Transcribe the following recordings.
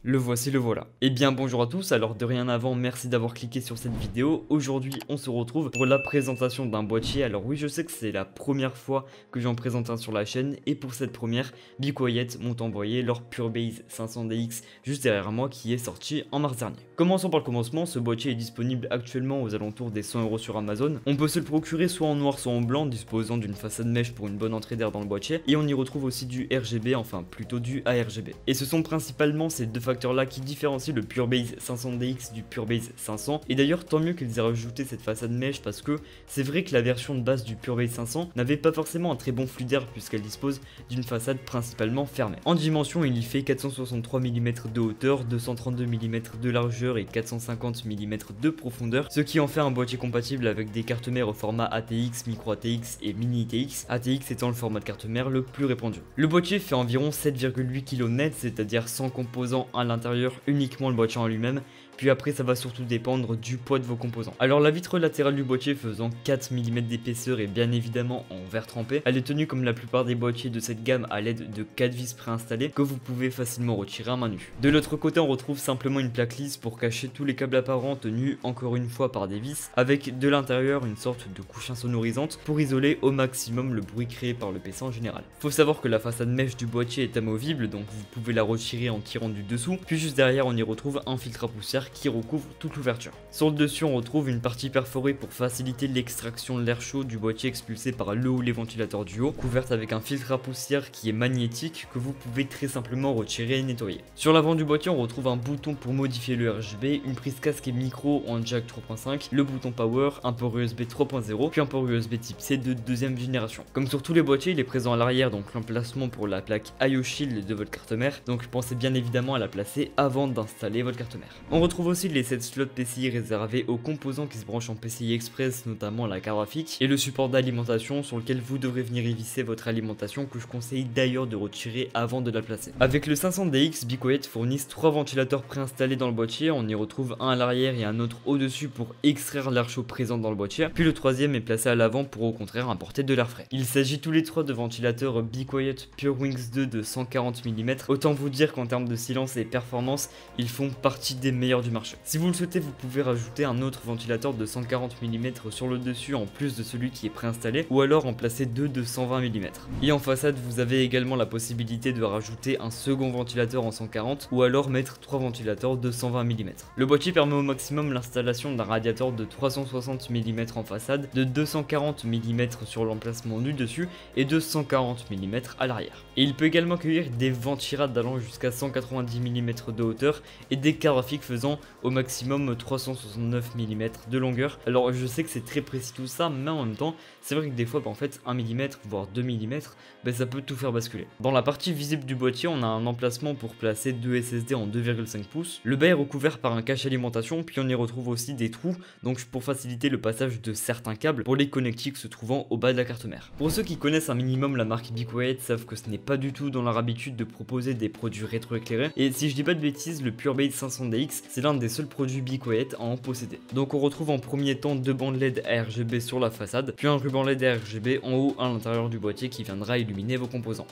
Le voici, le voilà. Eh bien bonjour à tous, alors de rien avant, merci d'avoir cliqué sur cette vidéo. Aujourd'hui on se retrouve pour la présentation d'un boîtier. Alors oui, je sais que c'est la première fois que j'en présente un sur la chaîne, et pour cette première, Be Quiet m'ont envoyé leur Purebase 500DX juste derrière moi qui est sorti en mars dernier. Commençons par le commencement, ce boîtier est disponible actuellement aux alentours des 100 € sur Amazon. On peut se le procurer soit en noir soit en blanc, disposant d'une façade mèche pour une bonne entrée d'air dans le boîtier, et on y retrouve aussi du RGB, enfin plutôt du ARGB. Et ce sont principalement ces deux facteurs là qui différencient le Purebase 500DX du Purebase 500, et d'ailleurs tant mieux qu'ils aient rajouté cette façade mèche, parce que c'est vrai que la version de base du Purebase 500 n'avait pas forcément un très bon flux d'air puisqu'elle dispose d'une façade principalement fermée. En dimension, il y fait 463 mm de hauteur, 232 mm de largeur et 450 mm de profondeur, ce qui en fait un boîtier compatible avec des cartes mères au format ATX, Micro ATX et Mini ATX, ATX étant le format de carte mère le plus répandu. Le boîtier fait environ 7,8 kg net, c'est-à-dire 100 composants à l'intérieur, uniquement le boîtier en lui-même. Puis après ça va surtout dépendre du poids de vos composants. Alors la vitre latérale du boîtier faisant 4 mm d'épaisseur et bien évidemment en verre trempé, elle est tenue comme la plupart des boîtiers de cette gamme à l'aide de 4 vis préinstallées que vous pouvez facilement retirer à main nue. De l'autre côté on retrouve simplement une plaque lisse pour cacher tous les câbles apparents tenus encore une fois par des vis, avec de l'intérieur une sorte de couche insonorisante pour isoler au maximum le bruit créé par le PC en général. Faut savoir que la façade mèche du boîtier est amovible, donc vous pouvez la retirer en tirant du dessous, puis juste derrière on y retrouve un filtre à poussière qui recouvre toute l'ouverture. Sur le dessus on retrouve une partie perforée pour faciliter l'extraction de l'air chaud du boîtier expulsé par le ou les ventilateurs du haut, couverte avec un filtre à poussière qui est magnétique que vous pouvez très simplement retirer et nettoyer. Sur l'avant du boîtier on retrouve un bouton pour modifier le RGB, une prise casque et micro en jack 3.5, le bouton power, un port USB 3.0, puis un port USB type C de deuxième génération. Comme sur tous les boîtiers, il est présent à l'arrière, donc l'emplacement pour la plaque IO Shield de votre carte mère, donc pensez bien évidemment à la placer avant d'installer votre carte mère. On retrouve aussi les 7 slots PCI réservés aux composants qui se branchent en PCI Express, notamment la carte graphique, et le support d'alimentation sur lequel vous devrez venir y visser votre alimentation, que je conseille d'ailleurs de retirer avant de la placer. Avec le 500DX, Be Quiet fournissent 3 ventilateurs préinstallés dans le boîtier, on y retrouve un à l'arrière et un autre au-dessus pour extraire l'air chaud présent dans le boîtier, puis le troisième est placé à l'avant pour au contraire apporter de l'air frais. Il s'agit tous les 3 de ventilateurs Be Quiet PureWings 2 de 140 mm, autant vous dire qu'en termes de silence et performance, ils font partie des meilleurs du marché. Si vous le souhaitez, vous pouvez rajouter un autre ventilateur de 140 mm sur le dessus en plus de celui qui est préinstallé, ou alors en placer 2 de 120 mm. Et en façade, vous avez également la possibilité de rajouter un second ventilateur en 140 ou alors mettre 3 ventilateurs de 120 mm. Le boîtier permet au maximum l'installation d'un radiateur de 360 mm en façade, de 240 mm sur l'emplacement du dessus et de 140 mm à l'arrière. Et il peut également accueillir des ventirades allant jusqu'à 190 mm de hauteur et des cartes graphiques faisant au maximum 369 mm de longueur. Alors je sais que c'est très précis tout ça, mais en même temps c'est vrai que des fois en fait 1 mm voire 2 mm ça peut tout faire basculer. Dans la partie visible du boîtier on a un emplacement pour placer 2 SSD en 2,5 pouces. Le bas est recouvert par un cache alimentation, puis on y retrouve aussi des trous, donc pour faciliter le passage de certains câbles pour les connectiques se trouvant au bas de la carte mère. Pour ceux qui connaissent un minimum la marque Be Quiet savent que ce n'est pas du tout dans leur habitude de proposer des produits rétroéclairés, et si je dis pas de bêtises, le Purebase 500DX c'est l'un des seuls produits Be Quiet à en posséder. Donc on retrouve en premier temps 2 bandes LED ARGB sur la façade, puis un ruban LED ARGB en haut à l'intérieur du boîtier qui viendra illuminer vos composants.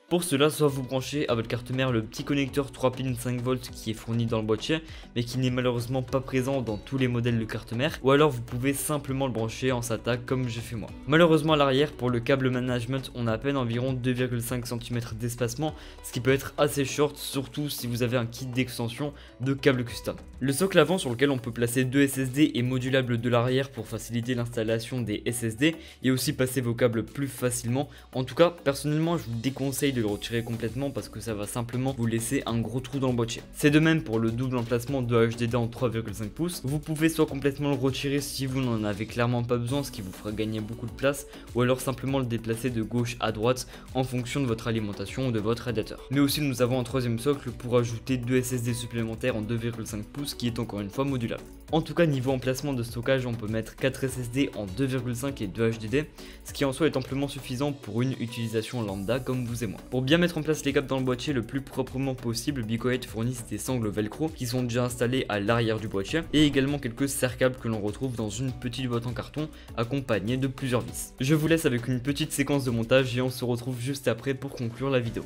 Pour cela, soit vous branchez à votre carte mère le petit connecteur 3 pins 5V qui est fourni dans le boîtier, mais qui n'est malheureusement pas présent dans tous les modèles de carte mère, ou alors vous pouvez simplement le brancher en SATA comme j'ai fait moi. Malheureusement à l'arrière, pour le câble management, on a à peine environ 2,5 cm d'espacement, ce qui peut être assez short, surtout si vous avez un kit d'extension de câble custom. Le socle avant sur lequel on peut placer 2 SSD est modulable de l'arrière pour faciliter l'installation des SSD et aussi passer vos câbles plus facilement. En tout cas, personnellement, je vous déconseille de le retirer complètement parce que ça va simplement vous laisser un gros trou dans le boîtier. C'est de même pour le double emplacement de HDD en 3,5 pouces. Vous pouvez soit complètement le retirer si vous n'en avez clairement pas besoin, ce qui vous fera gagner beaucoup de place, ou alors simplement le déplacer de gauche à droite en fonction de votre alimentation ou de votre radiateur. Mais aussi nous avons un troisième socle pour ajouter 2 SSD supplémentaires en 2,5 pouces qui est encore une fois modulable. En tout cas, niveau emplacement de stockage, on peut mettre 4 SSD en 2,5 et 2 HDD, ce qui en soi est amplement suffisant pour une utilisation lambda comme vous et moi. Pour bien mettre en place les câbles dans le boîtier le plus proprement possible, Be Quiet fournit des sangles velcro qui sont déjà installés à l'arrière du boîtier et également quelques serre-câbles que l'on retrouve dans une petite boîte en carton accompagnée de plusieurs vis. Je vous laisse avec une petite séquence de montage et on se retrouve juste après pour conclure la vidéo.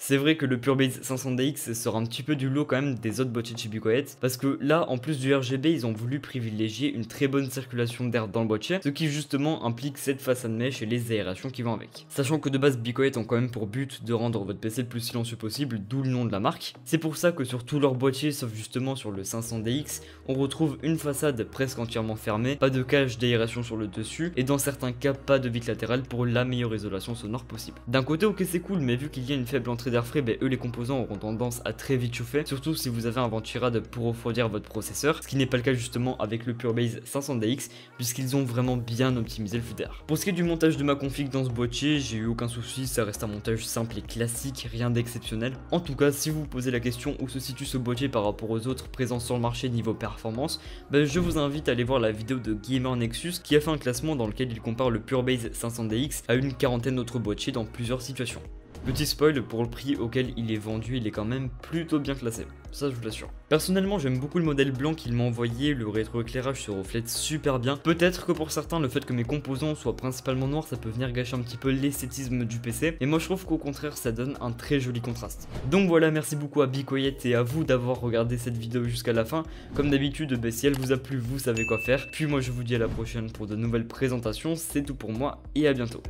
C'est vrai que le Purebase 500DX sort un petit peu du lot quand même des autres boîtiers de chez BeQuiet, parce que là, en plus du RGB, ils ont voulu privilégier une très bonne circulation d'air dans le boîtier, ce qui justement implique cette façade mèche et les aérations qui vont avec. Sachant que de base, BeQuiet ont quand même pour but de rendre votre PC le plus silencieux possible, d'où le nom de la marque. C'est pour ça que sur tous leurs boîtiers, sauf justement sur le 500DX, on retrouve une façade presque entièrement fermée, pas de cage d'aération sur le dessus, et dans certains cas, pas de vitre latérale pour la meilleure isolation sonore possible. D'un côté, ok, c'est cool, mais vu qu'il y a une faible entrée d'air frais, eux les composants auront tendance à très vite chauffer, surtout si vous avez un ventirad pour refroidir votre processeur, ce qui n'est pas le cas justement avec le Purebase 500DX, puisqu'ils ont vraiment bien optimisé le flux d'air. Pour ce qui est du montage de ma config dans ce boîtier, j'ai eu aucun souci, ça reste un montage simple et classique, rien d'exceptionnel. En tout cas, si vous vous posez la question où se situe ce boîtier par rapport aux autres présents sur le marché niveau performance, je vous invite à aller voir la vidéo de Gamer Nexus qui a fait un classement dans lequel il compare le Purebase 500DX à une quarantaine d'autres boîtiers dans plusieurs situations. Petit spoil, pour le prix auquel il est vendu, il est quand même plutôt bien classé, ça je vous l'assure. Personnellement, j'aime beaucoup le modèle blanc qu'il m'a envoyé, le rétroéclairage se reflète super bien. Peut-être que pour certains, le fait que mes composants soient principalement noirs, ça peut venir gâcher un petit peu l'esthétisme du PC, et moi je trouve qu'au contraire, ça donne un très joli contraste. Donc voilà, merci beaucoup à BeQuiet et à vous d'avoir regardé cette vidéo jusqu'à la fin. Comme d'habitude, si elle vous a plu, vous savez quoi faire. Puis moi je vous dis à la prochaine pour de nouvelles présentations, c'est tout pour moi et à bientôt.